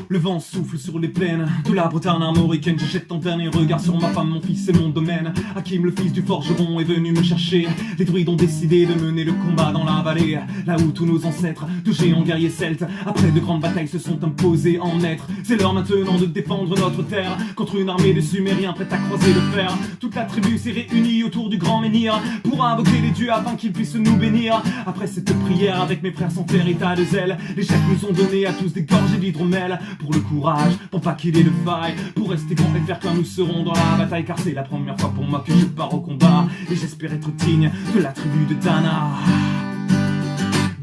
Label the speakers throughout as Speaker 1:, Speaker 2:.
Speaker 1: Le vent souffle sur les plaines de la Bretagne armoricaine. Je jette un dernier regard sur ma femme, mon fils et mon domaine. Hakim, le fils du forgeron, est venu me chercher. Les druides ont décidé de mener le combat dans la vallée, là où tous nos ancêtres, de géants guerriers celtes, après de grandes batailles se sont imposés en maîtres. C'est l'heure maintenant de défendre notre terre contre une armée de Sumériens prête à croiser le fer. Toute la tribu s'est réunie autour du grand menhir pour invoquer les dieux afin qu'ils puissent nous bénir. Après cette prière, avec mes frères sans faire état de zèle, les chefs nous ont donné à tous des gorgées d'hydromel. Pour le courage, pour pas qu'il ait de faille, pour rester grand et faire quand nous serons dans la bataille. Car c'est la première fois pour moi que je pars au combat, et j'espère être digne de la tribu de Dana.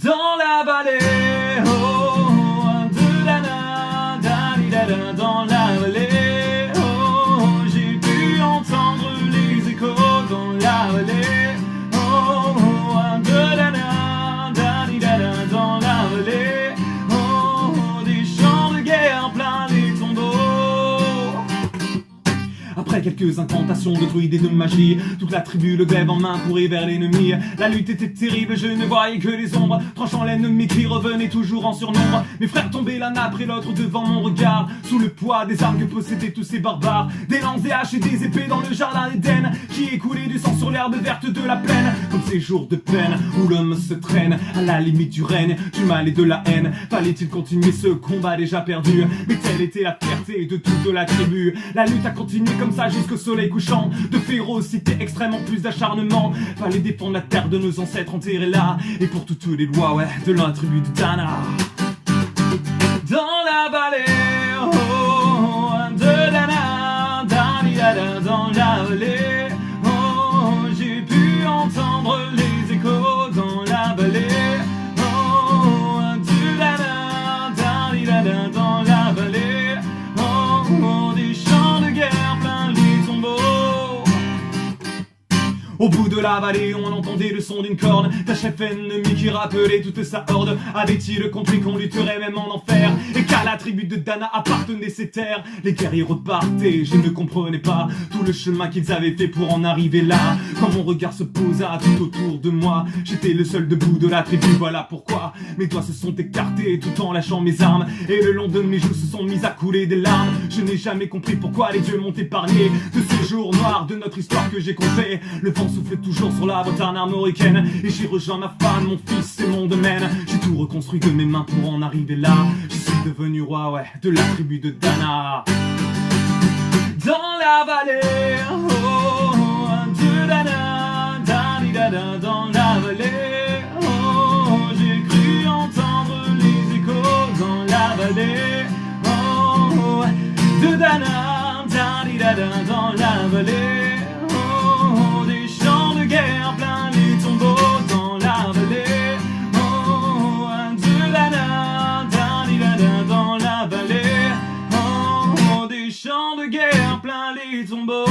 Speaker 1: Dans la vallée, oh, de Dana, Dana, dans la vallée, oh, j'ai pu entendre les échos dans la vallée, oh, de Dana, Dana, dans la vallée, oh, des champs de guerre plein les tombeaux. Après quelques incantations de druides et de magie, toute la tribu le glaive en main courait vers l'ennemi. La lutte était terrible, je ne voyais que les ombres tranchant l'ennemi qui revenait toujours en surnombre. Mes frères tombaient l'un après l'autre devant mon regard, sous le poids des armes que possédaient tous ces barbares. Des lances, des haches et des épées dans le jardin d'Éden, qui écoulait du sang sur l'herbe verte de la plaine. Comme ces jours de peine où l'homme se traîne à la limite du règne, du mal et de la haine. Fallait-il continuer ce combat déjà perdu? Mais telle était la fierté de toute la tribu. La lutte a continué comme ça jusqu'au soleil couchant. De férocité extrême en plus d'acharnement. Fallait défendre la terre de nos ancêtres enterrés là, et pour toutes les lois, ouais, de la tribu de Dana. Dans la vallée, oh, de Dana, Dana, dans la vallée, oh, j'ai pu entendre les échos dans la vallée, oh, de Dana, Dana, dans la vallée, oh, des champs de guerre plein les tombeaux. Au bout de la vallée, on entendait le son d'une corne d'un chef ennemi qui rappelait toute sa horde. Avait-il compris qu'on lutterait même en enfer, et qu'à la tribu de Dana appartenaient ces terres? Les guerriers repartaient, je ne comprenais pas tout le chemin qu'ils avaient fait pour en arriver là. Quand mon regard se posa tout autour de moi, j'étais le seul debout de la tribu, voilà pourquoi mes doigts se sont écartés tout en lâchant mes armes, et le long de mes joues se sont mis à couler des larmes. Je n'ai jamais compris pourquoi les dieux m'ont épargné de ces jours noirs de notre histoire que j'ai compté. Le vent souffle toujours sur la Bretagne armoricaine, et j'ai rejoint ma femme, mon fils et mon domaine. J'ai tout reconstruit de mes mains pour en arriver là. Je suis devenu roi, ouais, de la tribu de Dana. Dans la vallée, oh, de Dana, Dana, dans la vallée, oh, j'ai cru entendre les échos dans la vallée, oh, de Dana, Dana, dans la vallée, oh, des champs de guerre plein les tombeaux dans la vallée, oh, de Dana, Dana, dans la vallée, oh, des champs de guerre plein les tombeaux.